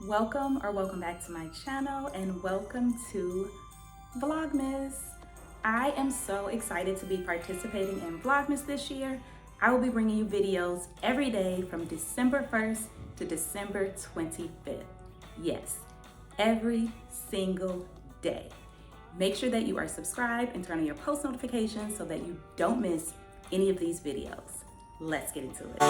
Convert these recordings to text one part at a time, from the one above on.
Welcome back to my channel and welcome to Vlogmas. I am so excited to be participating in Vlogmas this year. I will be bringing you videos every day from December 1st to December 25th. Yes, every single day. Make sure that you are subscribed and turn on your post notifications so that you don't miss any of these videos. Let's get into it.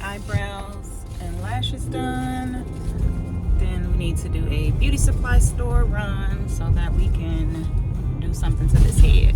Eyebrows and lashes done. Then we need to do a beauty supply store run so that we can do something to this head.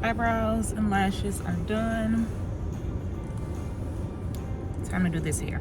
Eyebrows and lashes are done. Time to do this hair.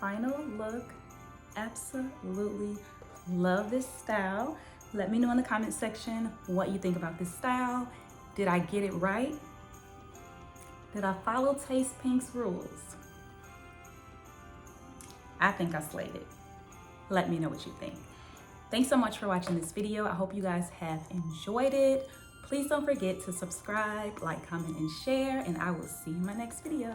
final look. Absolutely love this style. Let me know in the comment section what you think about this style. Did I get it right? Did I follow Taste Pink's rules? I think I slayed it. Let me know what you think. Thanks so much for watching this video. I hope you guys have enjoyed it. Please don't forget to subscribe, like, comment, and share, and I will see you in my next video.